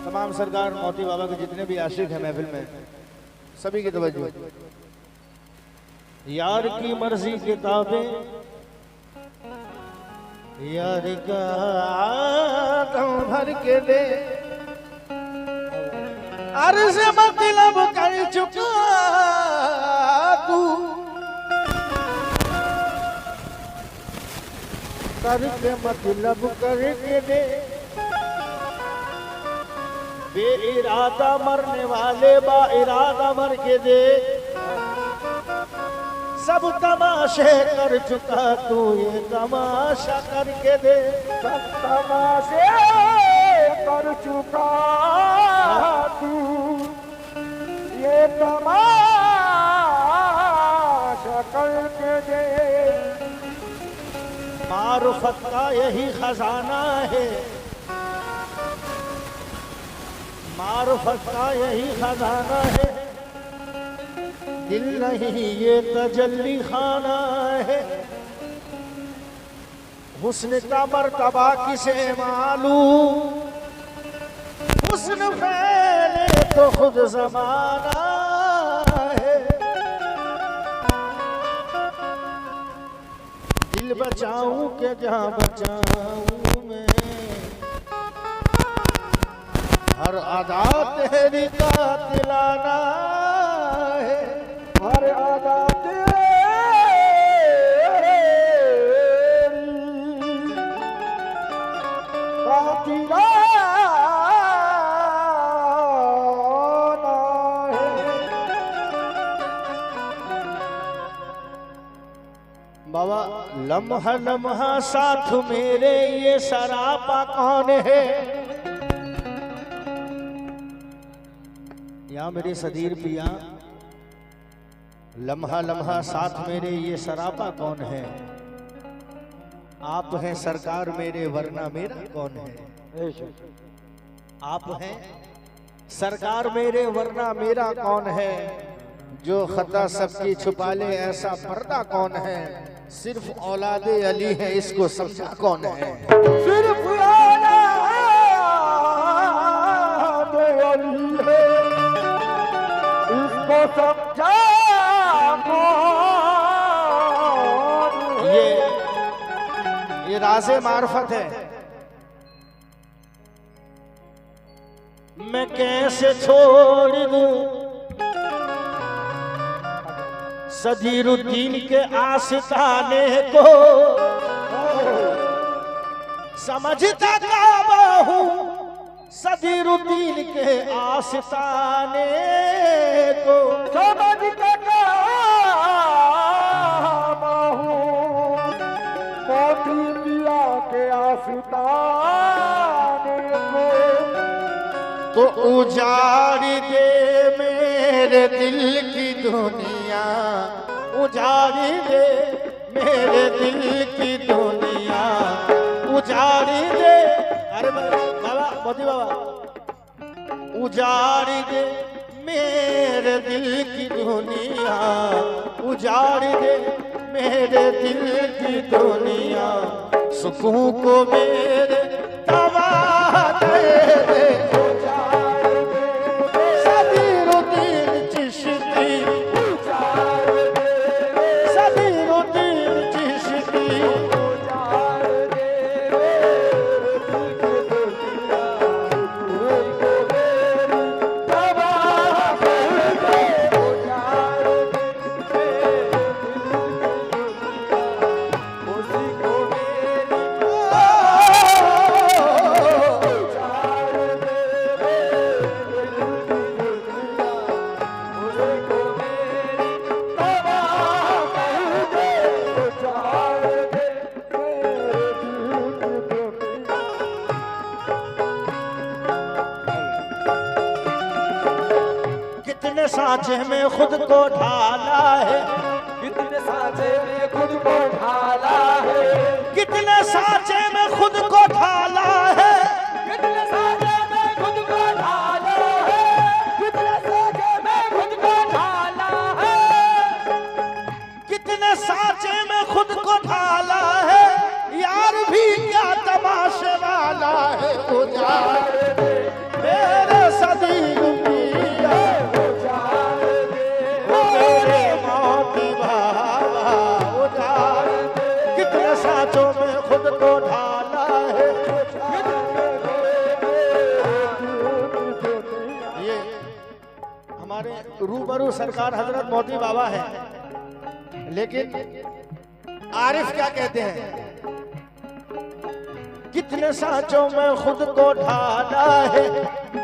तमाम सरकार मोती बाबा के जितने भी आशिक हैं महफिल में, सभी की तवज्जो। यार की मर्जी किताबें यार का आदम भर के दे, अर्ज़ मतलब कर चुका तू, करके मतलब करके दे, बेइरादा मरने वाले बा इरादा मर के दे, सब तमाशे कर चुका तू ये तमाशा करके दे, सब तमाशे कर चुका तू ये तमाशा करके दे। मारुफत का यही खजाना है, मारुफत का यही खजाना है, दिल नहीं ये तजल्ली खाना है। हुस्न का मर्तबा किसे मालूम, हुस्न फैले तो खुद ज़माना है। दिल बचाऊं के जहाँ बचाऊं मैं, हर अदा तेरी कातिलाना है, हर अदा तेरी कातिलाना है। बाबा लम्हा लम्हा साथ मेरे ये सरापा कौन है, या मेरे सदीर पिया लम्हा लम्हा साथ मेरे ये सरापा कौन है, आप हैं सरकार मेरे वरना मेरा कौन है। आप हैं सरकार मेरे वरना मेरा कौन है, जो खता सबकी छुपा ले ऐसा पर्दा कौन है, सिर्फ औलादे अली है इसको समझा कौन है। सिर्फ औलादे अली है इसको समझा कौन है। ये राज़े मार्फत है। मैं कैसे छोड़ दूं सदीरुद्दीन के आशिकाने को, समझता काबा हूँ सदीरुद्दीन के आशिकाने को, समझता काबा हूँ मोती पिया के आशिकाने को। तो उजाड़ दे मेरे दिल की दुनिया, उजाड़ दे मेरे दिल की दुनिया, उजाड़ दे। अरे बाबा मोदी बाबा, उजाड़ दे मेरे दिल की दुनिया, उजाड़ दे मेरे दिल की दुनिया, सुकून को मेरे तबाह दे दे। सांचे में खुद को ढाला है, कितने सांचे में खुद को ढाला है, कितने सांचे में खुद को ढाला है, कितने सांचे में खुद को ढाला है, कितने सांचे में खुद को ढाला है, कितने सांचे में खुद को ढाला है, यार भी क्या तमाशे वाला है। उजाड़ दे रूबरू सरकार हजरत मोती बाबा है, लेकिन आरिफ क्या कहते हैं? कितने सांचों में खुद को ढाला है,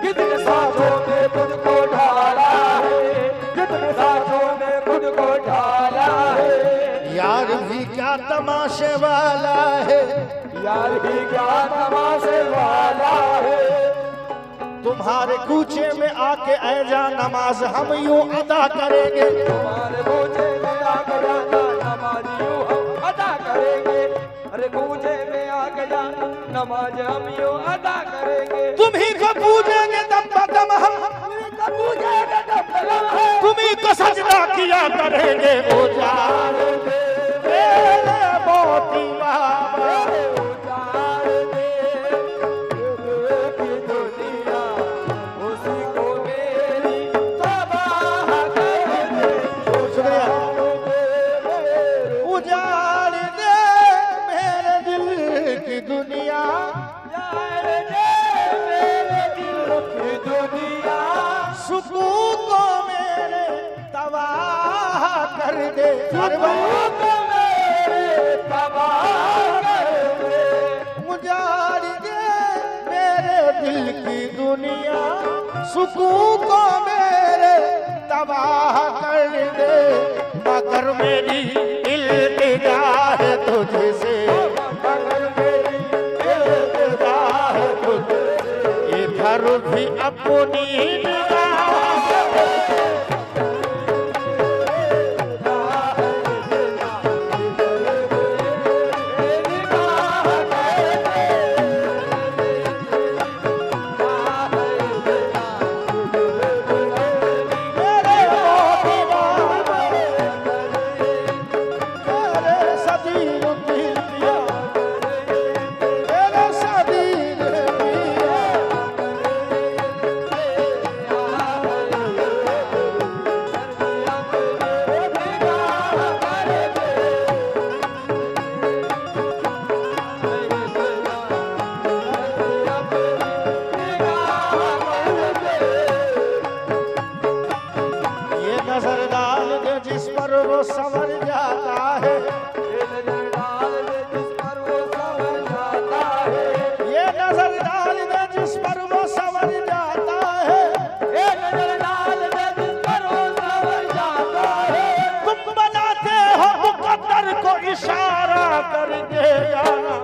कितने सांचों में खुद को ढाला है, कितने सांचों में खुद को ढाला है। यार भी क्या तमाशे वाला है, यार भी क्या तमाशे वाला है। तुम्हारे कूचे में आके ऐजा नमाज हम यूं अदा करेंगे, तुम्हारे कूचे में आके जाना नमाज यूं हम अदा करेंगे। अरे कूचे में आके जाना नमाज हम यूं अदा करेंगे। तुम्ही को पूजेंगे दम बदम हम, पूजेंगे दम बदम हम, तुम्ही को सजदा किया करेंगे। ओ जान मेरे मोती बाबा, सुकून को मेरे तबाह कर दे, उजाड़ दे मेरे दिल की दुनिया, सुकून को मेरे तबाह कर दे। मगर मेरी इल्तिजा है तुझसे, मगर मेरी इल्तिजा है तुझसे, इधर भी अपनी संवर जाता है, ये नजर डाल दे जिस पर वो संवर जाता है। ये नजर डाल दे जिस पर वो संवर जाता है, ये नजर डाल दे जिस पर वो संवर जाता है। तुम बनाते हो मुकद्दर को इशारा करके जाना,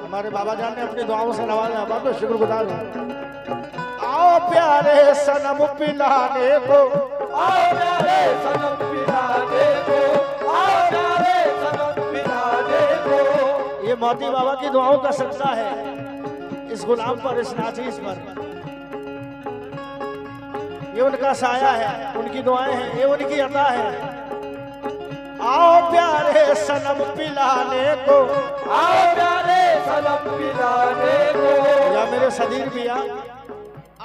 हमारे बाबा जान ने अपनी दुआओं से नवाजा, बहुत बहुत शुक्रगुजार हूं। आओ प्यारे सनम पिलाने को, आओ प्यारे सनम पिलाने को, आओ प्यारे सनम पिलाने को। ये मोती बाबा की दुआओं का सदका है इस गुलाम पर, इस नाचीज पर। ये उनका साया है, उनकी दुआएं हैं, ये उनकी अता है। आओ प्यारे सनम पिलाने को, आओ प्यारे सनम पिलाने को। या मेरे सदीर भैया,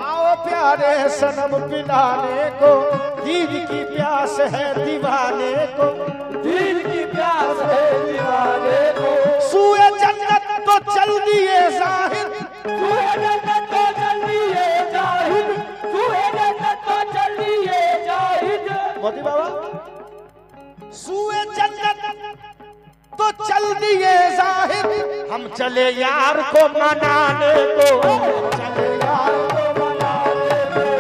आओ प्यारे सनम पिलाने को, दीद की प्यास है दीवाने को, दीद की प्यास है दीवाने को। सूए जन्नत तो चल दिए जाहिर, सूए जन्नत तो चल दिए जाहिद, सूए जन्नत तो चल दिए जाहिद। मोती बाबा, सूए जन्नत तो चल दिए जाहिर, हम चले यार को मनाने को, चले यार को मनाने को,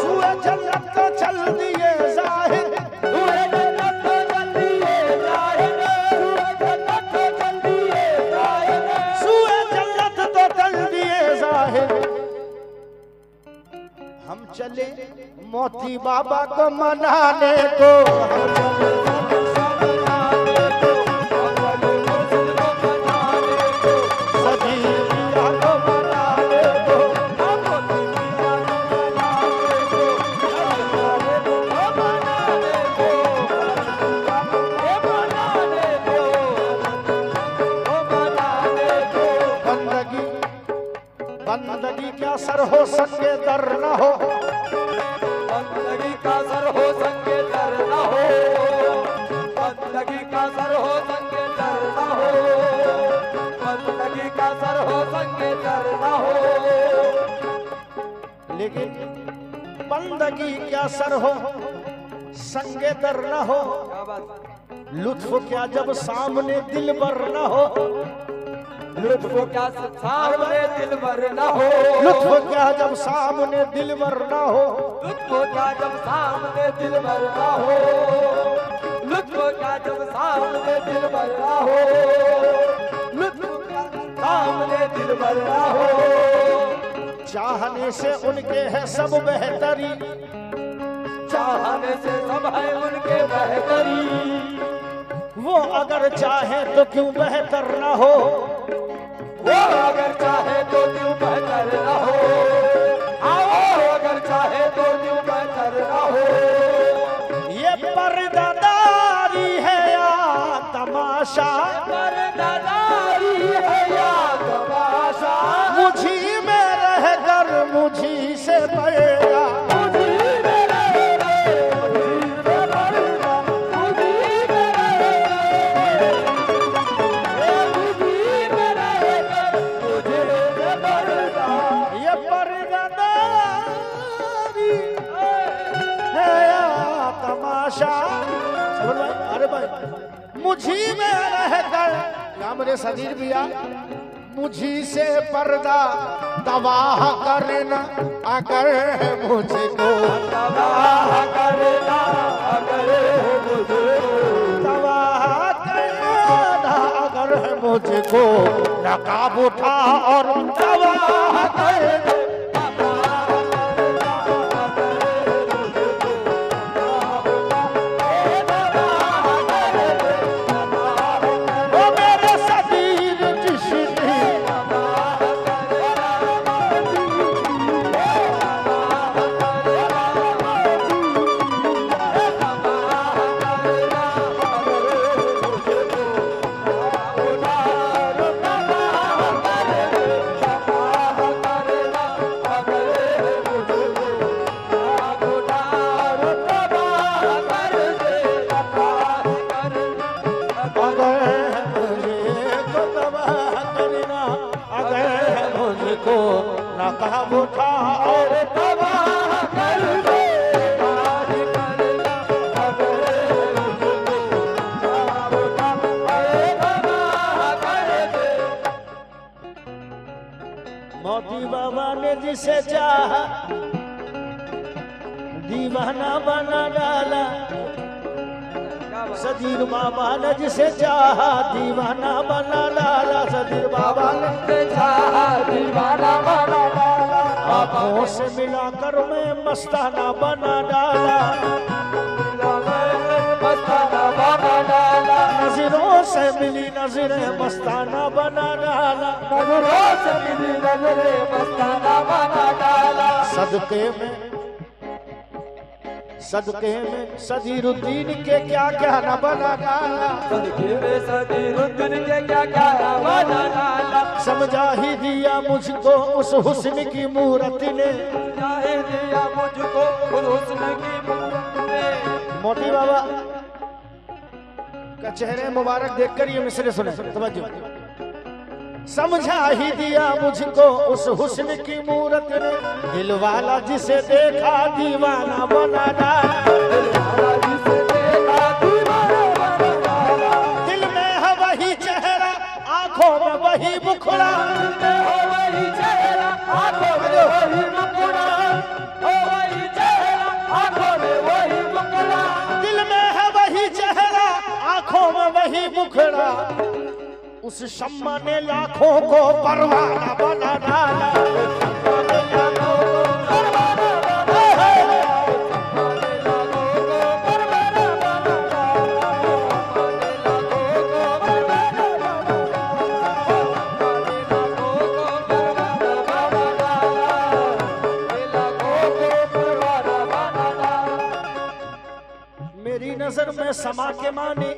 सूए जन्नत तो चल दिए जाहिर, सूए जन्नत तो चल दिए जाहिद। मोती बाबा को मनाने को बंदगी क्या सर हो संगे दर न हो, बंदगी का सर हो संगे दर न हो, बंदगी का सर हो संगे दर न हो, बंदगी का सर हो संगे दर न हो। लेकिन बंदगी क्या सर हो संगे दर न हो, लुत्फ क्या जब सामने दिल बर न हो, लुत्फ क्या सामने दिल भर न हो, लुत्फ क्या जब सामने दिल बर न हो, लुत्फ क्या जब सामने दिल भर न हो, लुत्फ क्या जब सामने दिल भर न हो, लुत्फ क्या सामने दिल भर न हो। चाहने से उनके है सब बेहतरी, चाहने से सब है उनके बेहतरी, वो अगर चाहे तो क्यों बेहतर न हो, वो अगर चाहे तो क्यों बेहतर न हो, आओ अगर चाहे तो क्यों बेहतर न हो। ये पर्दादारी है या तमाशा, पर्दादारी है या तमाशा, मुझी में रहकर मुझी से बढ़ेगा, मुझी में रहकर या मेरे शरीर भैया मुझी से पर्दा तबाह करना अगर मुझको, तबाह करना अगर मुझको, तबाह करना अगर मुझको, नकाब उठा और तबाह कर नकाब उठा और तबाह कर दे, मोती बाबा ने जिसे चाहा दीवाना बना डाला, सदीर बाबा ने जिसे चाहा दीवाना बना डाला, सदीर बाबा ने चाहा दीवाना बना डाला, आँखों से मिलाकर मैं मस्ताना बना डाला, मस्ताना बना डाला, नजरों से मिली नजरें मस्ताना बना डाला, नजरों से मिली नजरें मस्ताना बना डाला। सदके में सदीरुद्दीन के क्या क्या न बना डाला, सदके में सदीरुद्दीन के क्या क्या न बना डाला, समझा ही दिया मुझको उस हुस्न की मूरत ने, समझा ही दिया मुझको उस हुस्न की मूरत ने। मोती बाबा का चेहरे मुबारक देखकर ये मिसरे सुने, तवज्जो। समझा ही दिया मुझको उस हुस्न की मूरत ने, दिल वाला जिसे देखा दीवाना बना डाला, दिल में है वही चेहरा आंखों में वही मुखड़ा, दिल में है वही चेहरा आंखों में वही मुखड़ा, उस शम्मा ने लाखों को परवाना बना डाला, में समा के माने,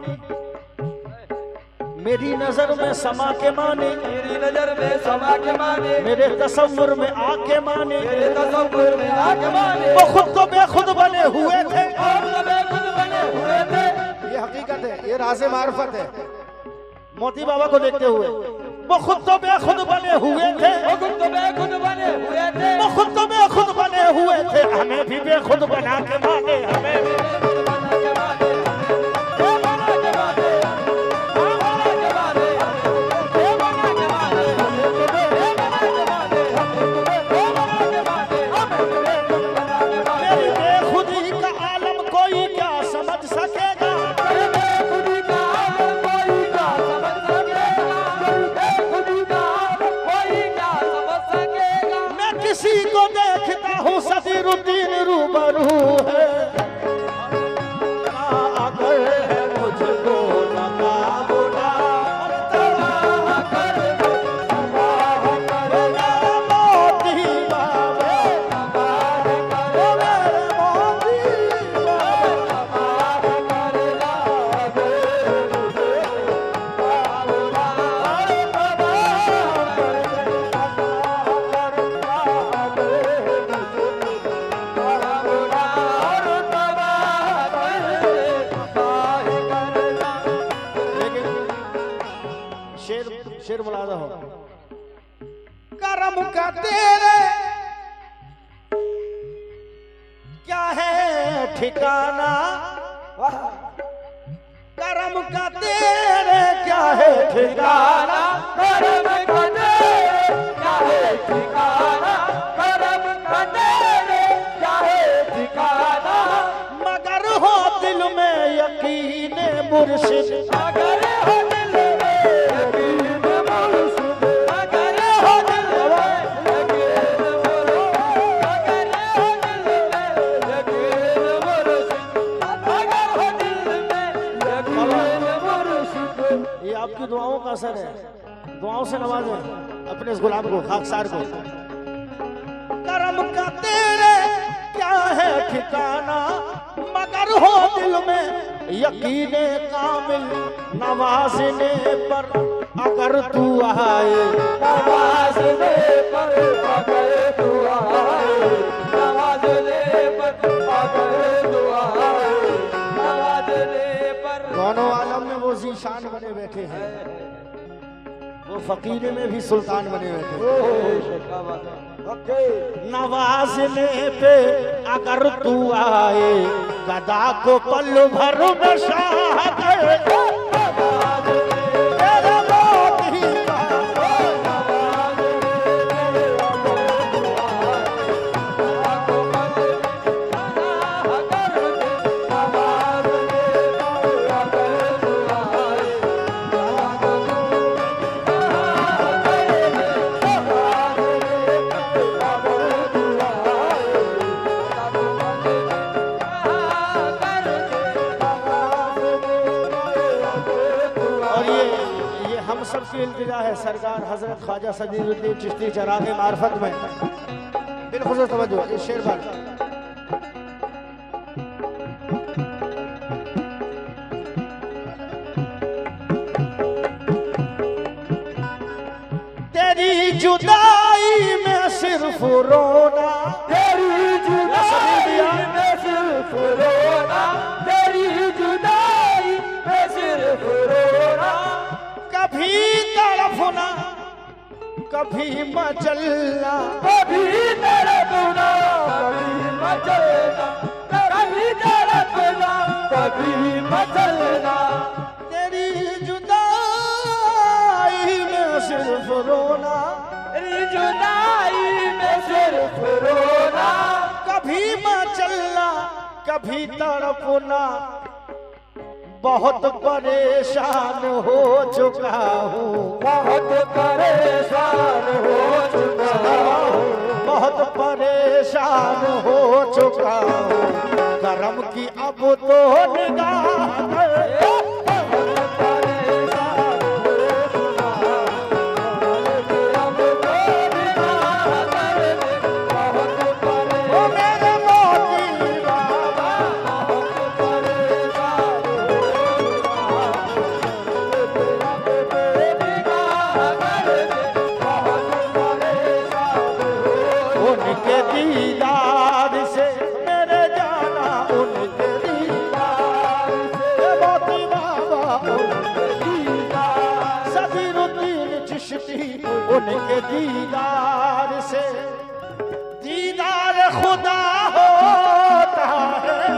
मेरी नजर में समा के माने, मेरी नजर में समा के माने, मेरे तसव्वुर में आके माने, मेरे तसव्वुर में आके माने। वो खुद तो बेखुद बने हुए थे, खुद तो बेखुद बने हुए थे। ये हकीकत है, ये राज़े मार्फत है। मोती बाबा को देखते हुए वो खुद तो बेखुद बने हुए थे, वो खुद तो बेखुद बने हुए थे, वो खुद तो बेखुद बने हुए थे। हमें भी बेखुद बना के माने, हमें भी बेखुद बना के माने, ये बना के माने, ये बना के माने, ये बना के माने, ये बना के माने, ये बना के माने, हमें बेखुद बना के माने। मेरी बेखुदी का आलम कोई क्या समझ सकेगा, मेरे बेखुदी का कोई क्या समझ सकेगा, मेरे बेखुदी का कोई क्या समझ सकेगा। मैं किसी को देखता हूँ सदीरुद्दीन रूबरू है, अगर है मुझको लगा बुरा, तबाह कर दे, तबाह कर दे, मेरे मोती बाबा, तबाह कर दे, मेरे मोती बाबा, शेर शेर बुला दो। करम का तेरे क्या है ठिकाना, करम का तेरे क्या है ठिकाना, करम का तेरे क्या है ठिकाना, करम का तेरे क्या है ठिकाना। मगर हो दिल में यकीन मुर्शिद, अगर हो दिल में यकीन मुर्शिद, अगर हो दिल में यकीन मुर्शिद, अगर हो दिल में यकीन मुर्शिद, अगर हो दिल में यकीन मुर्शिद। ये आपकी दुआओं का असर है, दुआओं से नवाजें अपने इस गुलाम को, खाकसार को। करम का तेरे क्या है ठिकाना, मगर हो दिल में यकीन कामिल, नवाजने पर अगर तू आए, नवाज़ने पर अगर तू आए, नवाज़ने पर अगर तू आए, नवाज़ने पर। दोनों आलम में वो जीशान बने बैठे हैं, वो फकीर में भी सुल्तान बने बैठे हैं। नवाजने पे अगर तू आए, गदा को पल भर में शाह कर दे, तेरे मोती बाबा, हम सबकी इल्तिजा है सरकार हजरत ख्वाजा सदीरुद्दीन चिश्ती चरागे मार्फत में बिलखुसूस तवज्जो इस शेर पर। तेरी जुदाई में सिर्फ रोना, तेरी जुदाई में सिर्फ रोना, तेरी जुदाई में सिर्फ रोना। कभी तड़फना कभी मचलना, कभी तड़पना कभी मचलना, कभी तड़पना कभी मचलना। तेरी जुदाई में सिर्फ रोना, तेरी जुदाई में सिर्फ रोना। कभी मचलना कभी तड़पना, बहुत परेशान हो चुका हूँ, बहुत परेशान हो चुका हूँ, बहुत परेशान हो चुका हूँ। करम की अब तो निगाह बहुत परेशान हो चुका हूँ, अब तो निगाह कर दे। बहुत ओ परेशान मेरे मोती बाबा, बहुत परेशान हो सदरुद्दीन चिश्ती उनके दीदार से दीदार खुदा होता है।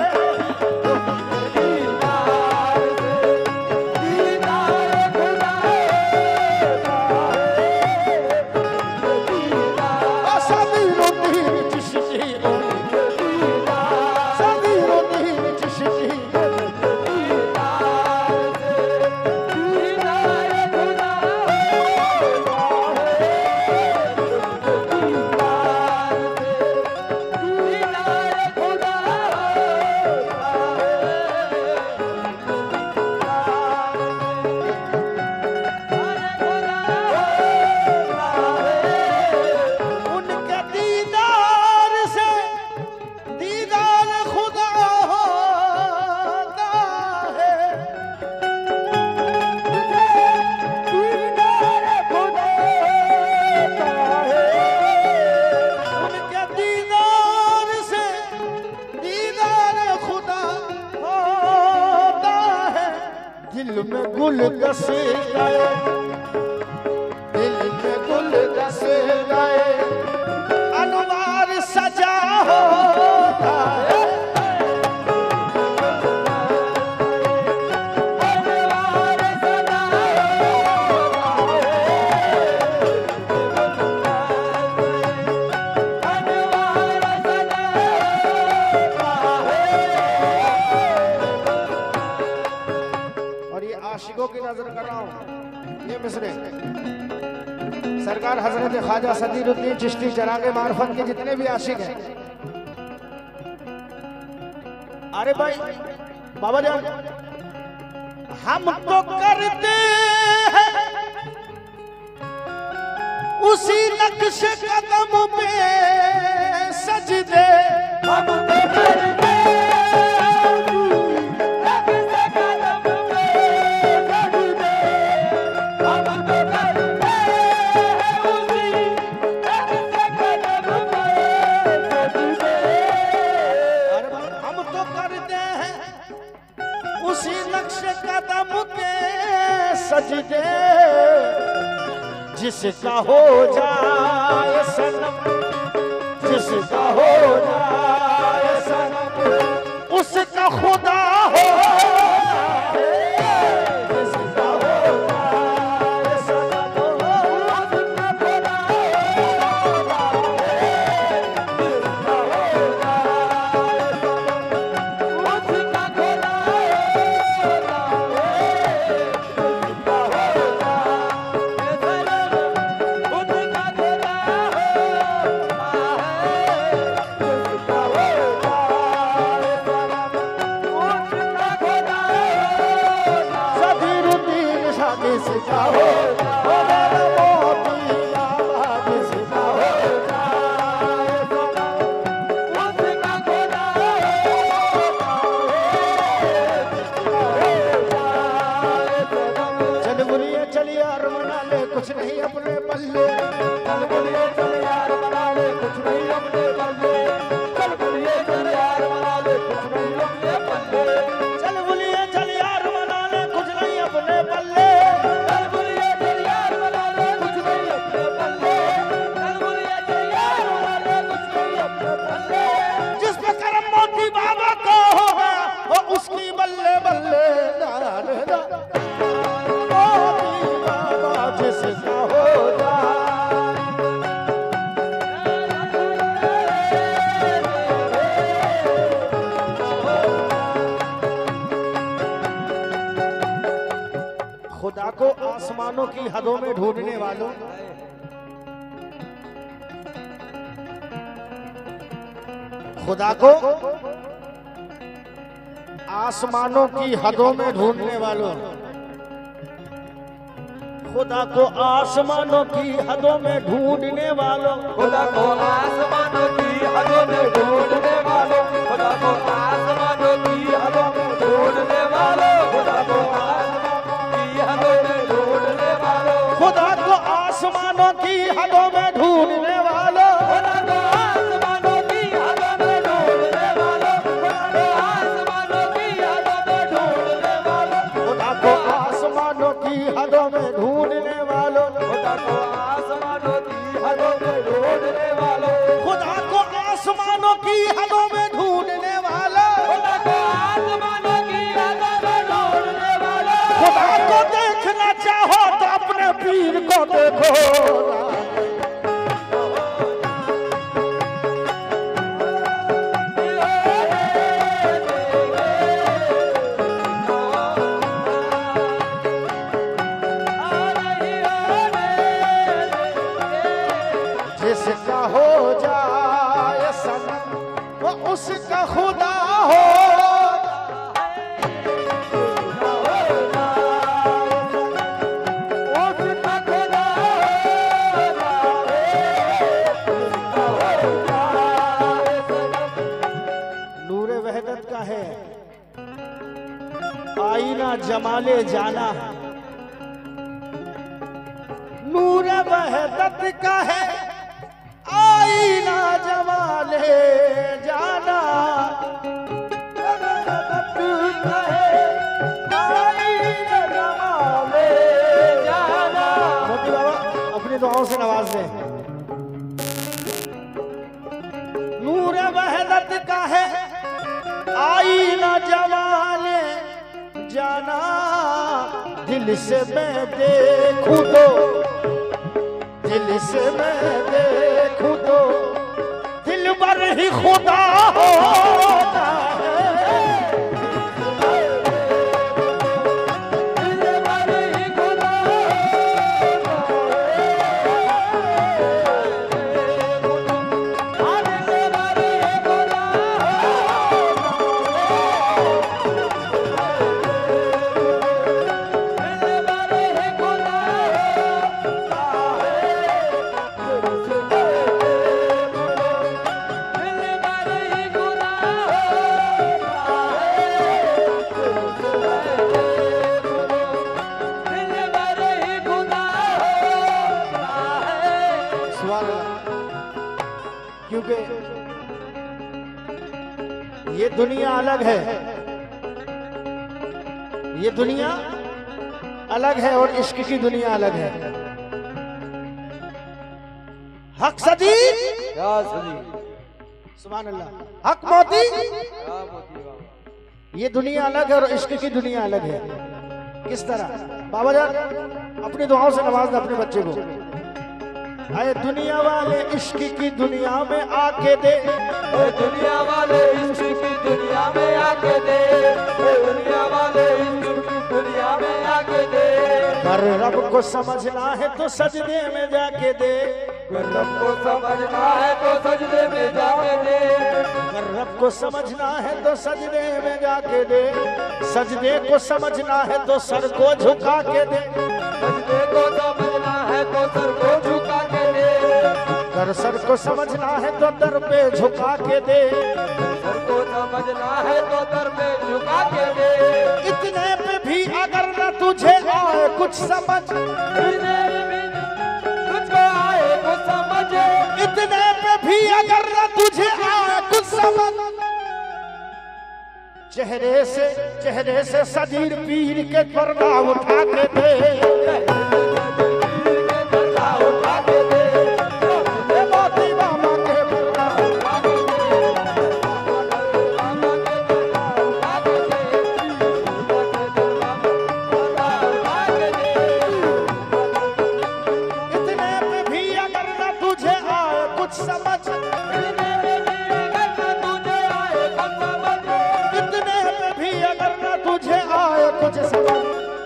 दिल में गुल दस गए, दिल में गुल दस गए, अनवार सजा होता है। आशिकों की नजर कर रहा हूं, ये मिसरे सरकार हजरत ख्वाजा सदरुद्दीन चिश्ती चरागे मार्फत के जितने भी आशिक हैं। अरे भाई बाबा जान, हम तो करते हैं उसी नक्श कदम पे सजदे, हम तो करते सजदे, जिसका हो जाए सनम, जिसका हो जाए सनम, उसका खुदा हो जाए, जिसका हो जाए सनम, उसका खुदा हो जाए, जिसका हो जाए सनम, उसका खुदा हो जिसका हो चल बुलिए चल यार मना ले कुछ नहीं अपने पल्ले, चल बुलिए चल यार मना ले कुछ नहीं अपने पल्ले, चल बुलिए चल यार मना ले कुछ नहीं अपने पल्ले, चल बुलिए चल यार मना ले कुछ नहीं अपने पल्ले, चल बुलिए चल यार मना ले कुछ नहीं अपने पल्ले, चल बुलिए चल यार मना ले कुछ नहीं अपने पल्ले, जिस पे करम मोती बाबा को होगा वो उसकी बल्ले बल्ले जिसका हो खुदा को आसमानों की हदों में ढूंढने वालों, खुदा को आसमानों की हदों में ढूंढने वालों, खुदा को आसमानों की हदों में ढूंढने वालों, खुदा को आसमानों की हदों में ढूंढने वालों, खुदा को आसमानों की हदों में ढूंढने वालों, खुदा को आसमानों की हदों में ढूंढने वालों, खुदा को आसमानों की हदों में ढूंढने वालों, खुदा को आसमानों की हदों में ढूंढने वालों, खुदा को आसमानों की हदों में ढूंढने वालों, खुदा को आसमानों की हदों में ढूंढने वालों, खुदा को आसमानों की हदों में ढूंढने वालों, खुदा को आसमानों की हदों में ढूंढने वालों, खुदा को आसमानों की हदों में ढूंढने वालों, खुदा को देखना चाहो तो अपने पीर को देखो। जिसका हो जाए सनम वो उसका खुदा हो। नूरे वहदत का है आईना जमाले जाना, नूरे वहदत का है आईना जमाले जाना, आईना जमाले जाना। मोती बाबा अपनी दुआओं से नवाज दें। नूर वहदत का है आईना जमाले जाना, दिल से मैं देखूं तो, दिल से मैं देखूं तो दिल पर ही खुदा होता है। दिल पर ही खुदा क्योंकि ये दुनिया अलग है, ये दुनिया अलग है और इश्क की दुनिया अलग है। हक सदीक, या सदी, सुभान अल्लाह, हक मोती, या मोती बाबा। ये दुनिया अलग है और इश्क की दुनिया अलग है। किस तरह? बाबा जान अपनी दुआओं से नवाज दे अपने बच्चे को। आए दुनिया वाले इश्क की दुनिया में आके दे, दुनिया वाले इश्क की दुनिया में आके दे, दुनिया वाले इश्क की दुनिया में आके दे। पर रब को समझना है तो सजदे में जाके दे, रब को समझना है तो सजदे में जाके दे, पर रब को समझना है तो सजदे में जाके दे, सजदे को समझना है तो सर को झुका के दे, सजदे को समझना है तो सर को झुका के दे, कर सर को समझना है तो दर पे झुका के दे, सर को समझना है तो दर पे झुका के दे। इतने पे भी अगर न तुझे आए कुछ समझ, तुझको आए कुछ समझ, इतने पे भी अगर न तुझे आए कुछ समझ, चेहरे से सदीर पीर के पर्दा उठा के दे,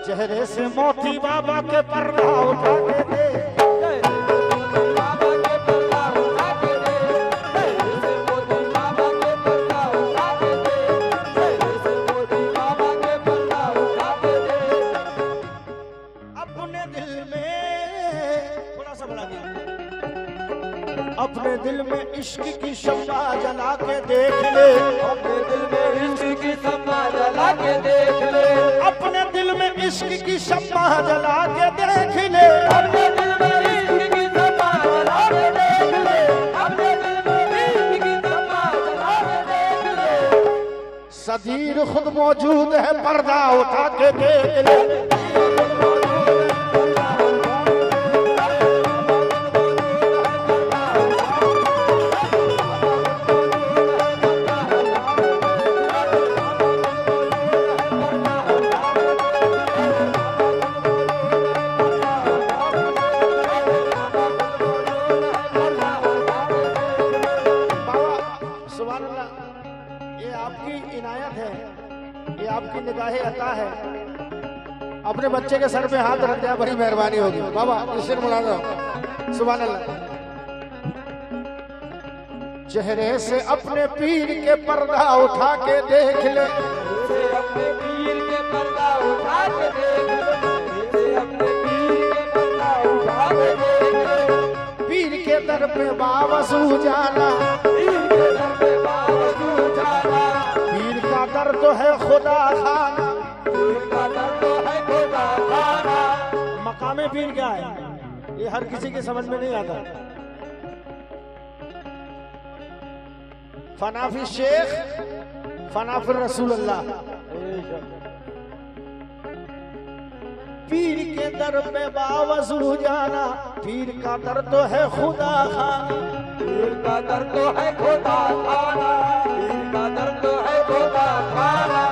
चेहरे से मोती बाबा के पर्दा उठा के दे, बाबा के पर्दा उठा के दे, से मोती बाबा के पर्दा उठा के दे, से मोती बाबा के पर्दा उठा के दे। अपने दिल में थोड़ा सा बढ़ा दिया, अपने दिल में इश्क की शम्मा जला के देख ले, अपने दिल में इश्क की शम्मा जला के देख ले, अपने दिल में इश्क की शम्मा जला के देख ले, अपने दिल में इश्क की शम्मा जला के देख ले, अपने दिल में इश्क की शम्मा जला के देख ले। सदीर खुद मौजूद है पर्दा उठा के देख ले, चाहे अता है। अपने बच्चे के सर पे हाथ रख दिया, बड़ी मेहरबानी होगी बाबा। इसे बुला दो, सुभान अल्लाह। चेहरे से अपने पीर के पर्दा उठा के देख ले, अपने पीर के पर्दा उठा के देख ले, अपने पीर के पर्दा उठा के देख ले। पीर के दर पे बावजू जाना, पीर के दर पे बावजू जाना। पीर का दर तो है खुदा खाना, पीर का दर तो है खुदा खाना। मकामे पीर क्या है ये हर किसी की समझ में नहीं आता। फनाफी शेख, फनाफी रसूल अल्लाह। पीर के दर पे बावजू जाना, पीर का दर तो है खुदा खाना। पीर का दर तो है खुदा खाना, पीर का दर तो है खुदा खाना।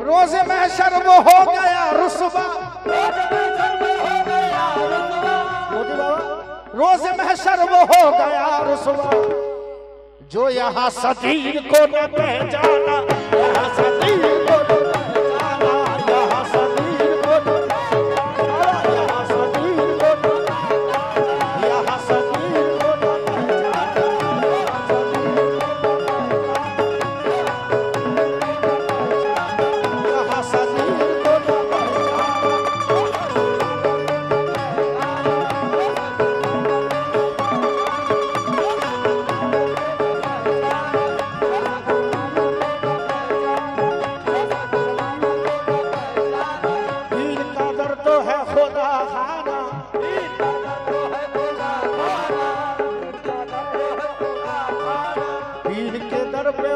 रोज़े महशर वो हो गया रुस्वा, रोज़े महशर वो हो गया रुस्वा। मोदी बाबा, रोज़े महशर वो हो गया रुस्वा, जो यहाँ सतीर को न पहचाना, यहाँ सतीर को न पहचाना, यहाँ सतीर को न पहचाना, यहाँ सतीर को न पहचाना, यहाँ सतीर को न पहचाना, यहाँ सतीर को न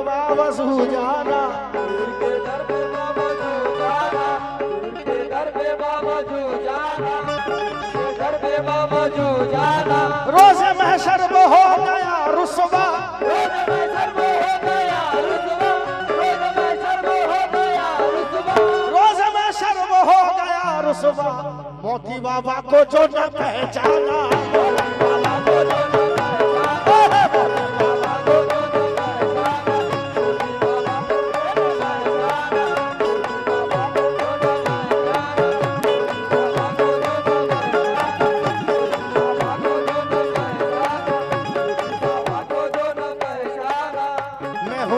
बावजू जाना, पीर के दर पे बावजू जाना, पीर के दर पे बावजू जाना, पीर के दर पे बावजू जाना। रोज़े महशर वो हो गया रुस्वा, रोज़े महशर वो हो गया रुस्वा, रोज़े महशर वो हो गया रुस्वा। रोज़े महशर वो हो गया रुस्वा, मोती बाबा को जो न पहचाना, बाबा को जो न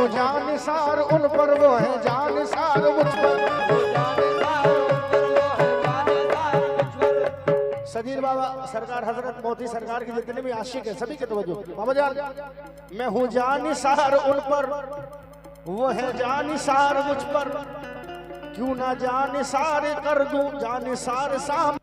जानिसार उन पर वो है जानिसार मुझ पर। सदीर बाबा सरकार, हजरत मोती सरकार के जितने भी आशिक है सभी के तवज्जो। बाबा जान, मैं हूँ जानिसार उन पर, वो है जानिसार मुझ पर, क्यों ना जानिसार कर दूं जानिसार साम।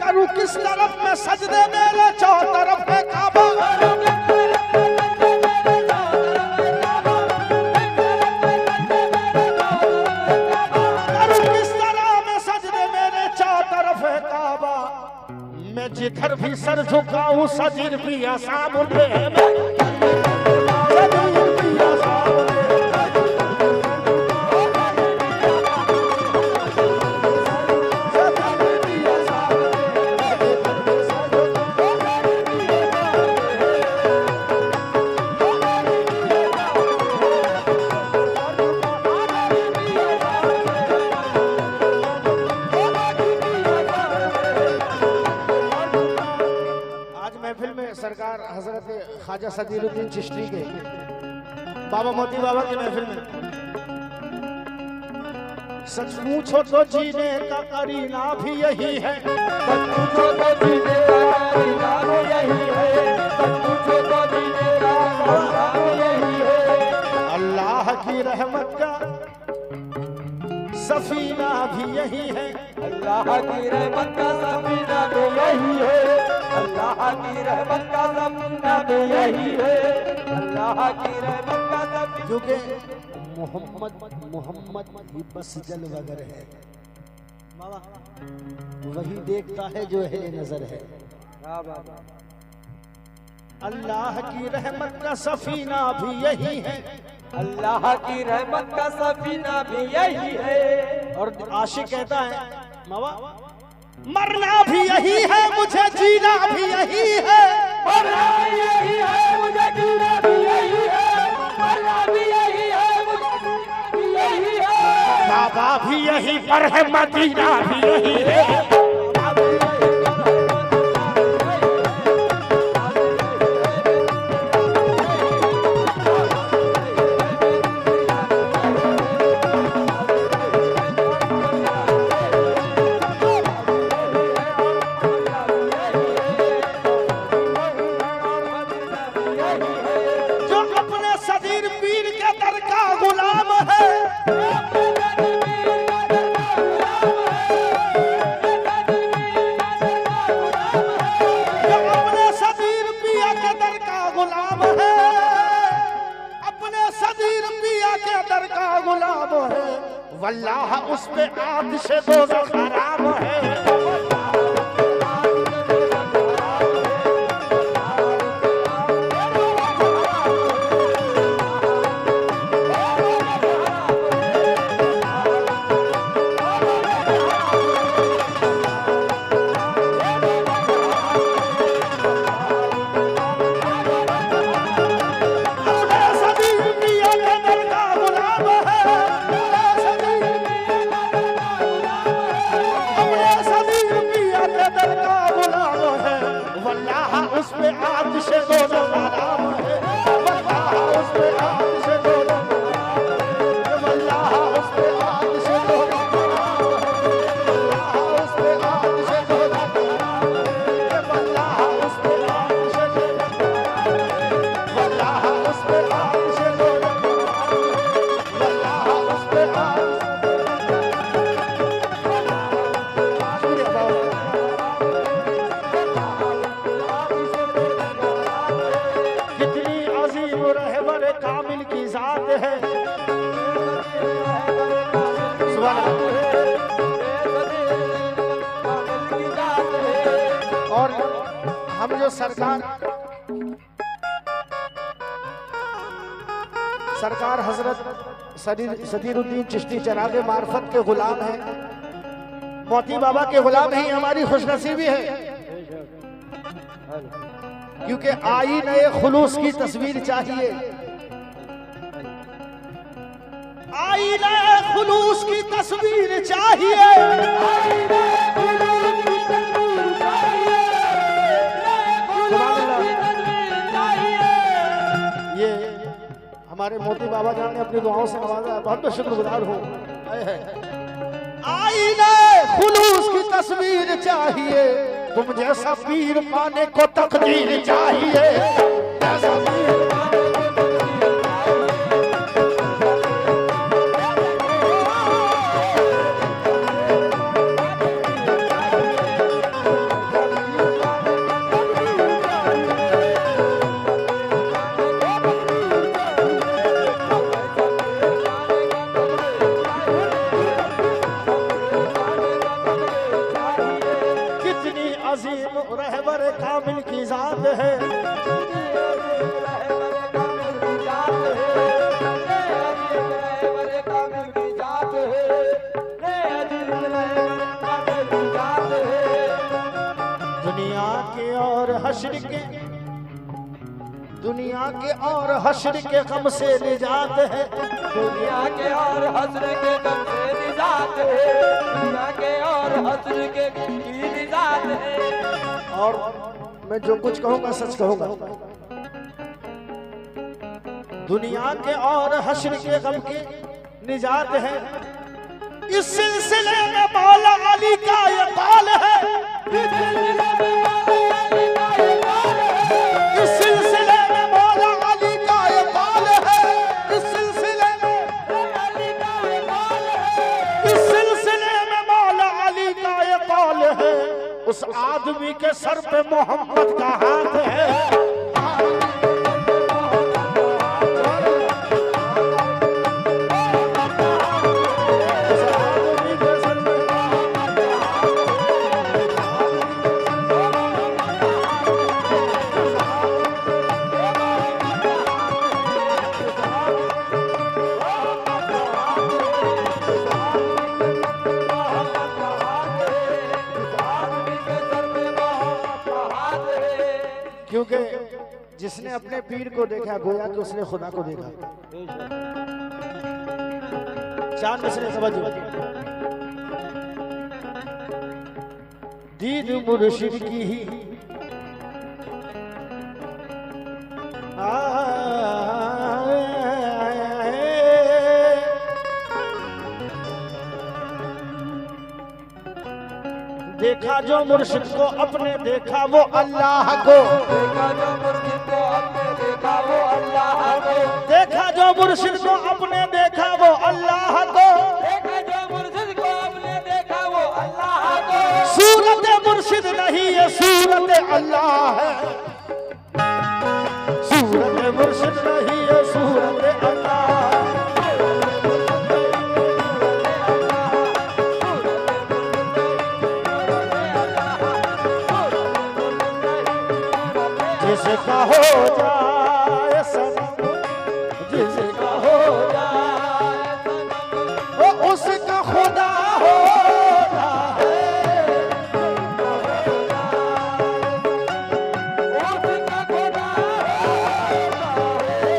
करूं किस तरफ मैं सजदे, मेरे चौतरफ है काबा। करूं किस तरह मैं सजदे, मेरे चौतरफ है काबा। मैं जिधर भी सर झुकाऊं सजीर भी आसाम उठे है, सजीर भी आसाम उठे। सरकार हजरत ख्वाजा सदीरुद्दीन चिश्ती के बाबा मोती बाबा की महफिल में, सच पूछो तो जीने का करीना भी यही है, सच पूछो तो जीने का करीना भी यही है, सच पूछो तो जीने का करीना भी यही है। अल्लाह की रहमत का सफीना भी यही है, अल्लाह की रहमत का सफीना भी यही है, अल्लाह की रहमत का सफीना भी यही है, अल्लाह की रहमत का सफीना। क्योंकि मोहम्मद ही बस जलवगर है, वही देखता है जो है नजर है। अल्लाह की रहमत का सफीना भी यही है, अल्लाह की रहमत का सफीना भी यही है। और आशिक कहता है मावा मरना भी यही है मुझे जीना भी यही है, मरना भी यही है मुझे जीना भी यही है, मरना भी यही है मुझे जीना भी यही है। बाबा भी यही पर है मदीना भी यही है। वल्लाह उस पे आतिश दोज़ख हराम है। और हम जो सरकार हजरत सदीरुद्दीन चिश्ती चरागे मार्फत के गुलाम हैं, मोती बाबा के गुलाम ही हमारी खुशनसीबी है, क्योंकि आई नए खुलूस की तस्वीर चाहिए, आई नए खुलूस की तस्वीर चाहिए, ये हमारे मोती बाबा जान ने अपनी दुआओं से नवाजा है, बहुत बहुत शुक्रगुजार हूँ। आई नए खुलूस की तस्वीर चाहिए, तुम जैसा पीर पाने को तकदीर चाहिए, जैसा पीर कामिल की जात है, दुनिया के और हश्र के, दुनिया के और हश्र के गम से निजात है, दुनिया के और हश्र के गम से निजात है, दुनिया के और हश्र के गम की निजात है। और मैं जो कुछ कहूंगा सच कहूंगा, दुनिया के और हश्र के गम की निजात है, इस सिलसिले में मौला अली का ये कौल है, इस सिलसिले में मौला अली का ये कौल है, इस सिलसिले में इस सिलसिले में मौला अली का ये कौल है, उस आदमी के सर पे मोहम्मद का हाथ है। क्योंकि जिसने अपने पीर को देखा गोया कि उसने खुदा को देखा। चार मिसरे समझो। दीद मुर्शिद की ही देखा जो मुर्शिद को अपने देखा वो अल्लाह को, देखा जो मुर्शिद को अपने देखा वो अल्लाह को, देखा जो मुर्शिद को अपने देखा वो अल्लाह को, देखा जो मुर्शिद को अपने देखा वो अल्लाह को। सूरत मुर्शिद नहीं ये सूरत अल्लाह है, सूरत मुर्शिद नहीं ये सूरत अल्लाह है। जिसका हो जाए सनम, जिसका हो जाए सनम, वो उसका खुदा होता है। उसका खुदा होता है,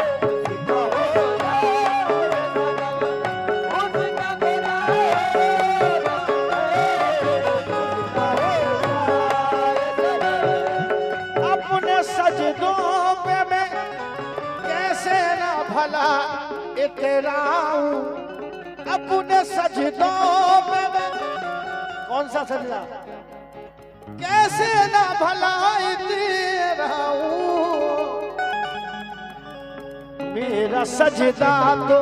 उसका हो जाए सनम, उसका खुदा होता है। अपने सजदों पे मैं कैसे ना भला इतराऊं, अपने सजदों पे मैं कौन सा सजदा कैसे ना भला इतराऊं। मेरा सजदा तो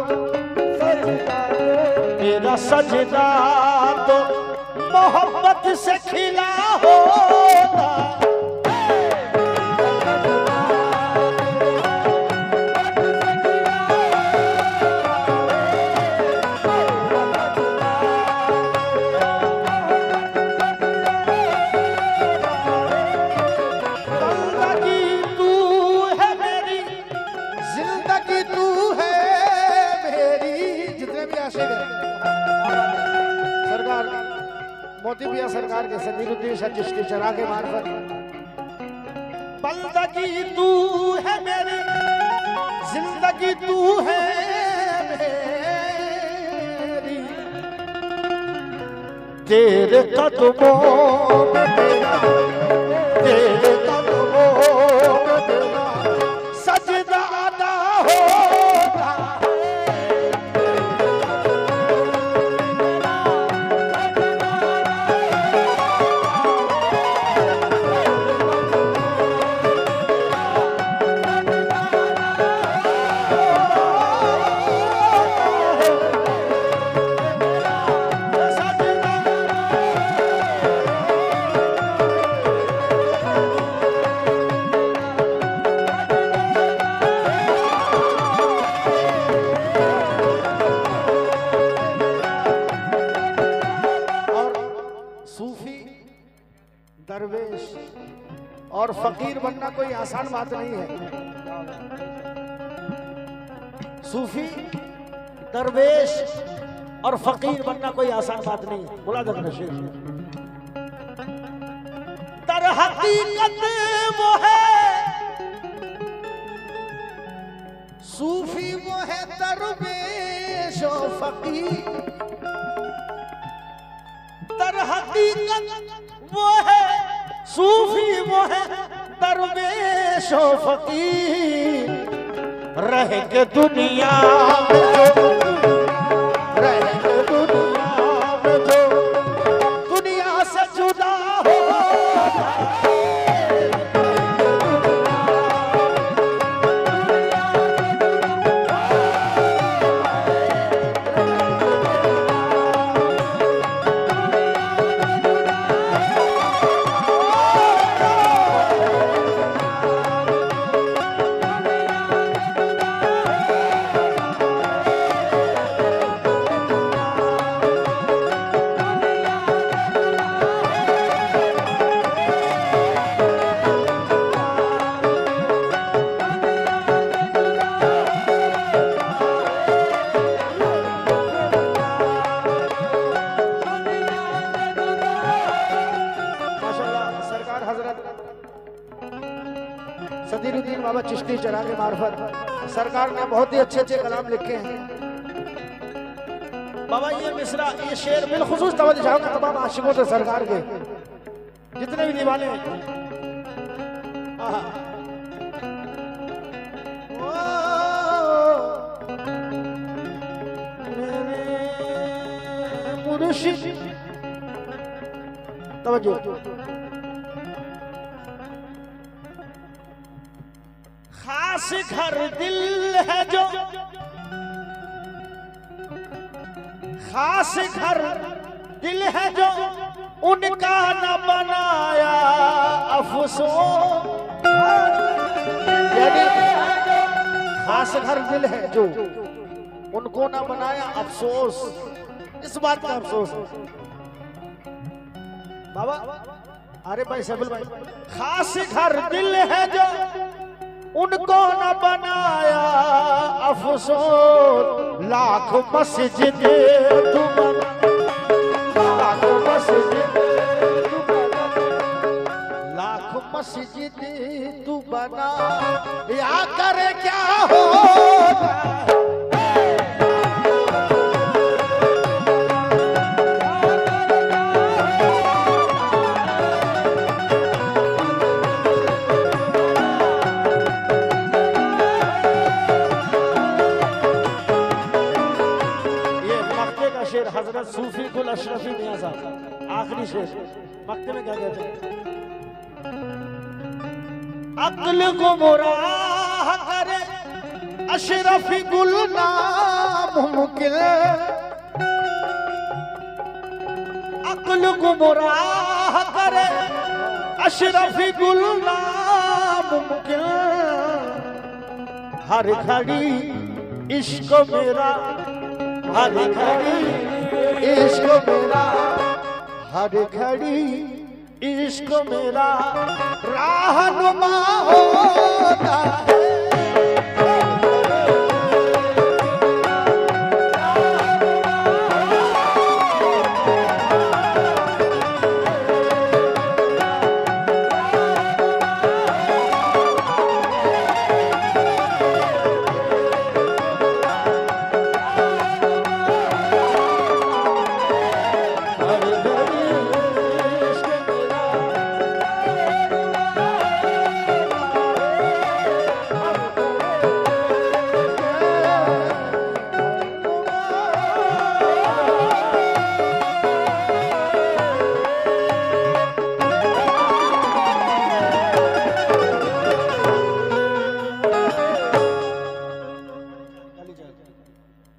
मेरा सजदा तो मोहब्बत से खिला होता। मोती पिया सरकार के सदीरुद्दीन शाह चिश्ती चरा के मार्फत बंदगी तू है मेरी, जिंदगी तू है मेरी, तेरे कदमों में मेरा, तेरे कदमों में मेरा सजदा अदा होता। दरवेश और फकीर बनना कोई आसान बात नहीं है। सूफी दरवेश और फकीर बनना कोई आसान बात नहीं है। बोला जब नशे दर हकीकत वो है सूफी, वो है दरवेश और फकीर। दर हकीकत वो है सूफी, वो है दरवेश और फकीर। रह के दुनिया में जो, रह के दुनिया में जो दुनिया से जुदा हो, सदीरुद्दीन बाबा चिश्ती चरा के मार्फत सरकार ने बहुत ही अच्छे अच्छे कलाम लिखे हैं। बाबा ये मिसरा, ये शेर बिलखुसूस तवज्जो चाहूंगा तमाम आशिकों से, सरकार के जितने भी दीवाने हैं। मुर्शिद तवज्जो। खास घर दिल है जो, खास घर दिल है जो उनका न बनाया अफसोस। यानी खास घर दिल है जो उनको न बनाया अफसोस, इस बात का अफसोस बाबा। अरे भाई सबुल भाई, खास घर दिल है जो उनको न बनाया अफसोस। लाख मस्जिद तू बना, लाख मस्जिद तू बना, लाख मस्जिद तू बना, या करे क्या होगा। हजरत सूफी कुल अशरफी मियां साहब आखिरी शेर मक्ते में क्या कहते हैं? अक्ल को मुराह करे अशरफी गुल नामुमकिन, अक्ल को मुराह करे अशरफी गुल नामुमकिन। हर घड़ी इश्क मेरा, हर घड़ी इश्क मेरा, हर घड़ी इश्क मेरा राहनुमा होता है।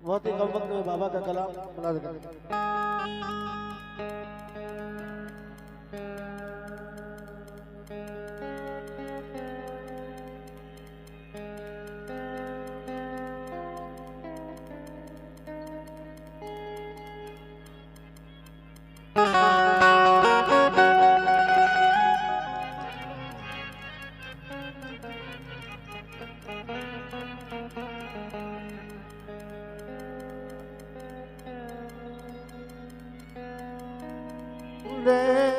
बहुत ही कम वक्त में बाबा का कलाम मुलाज़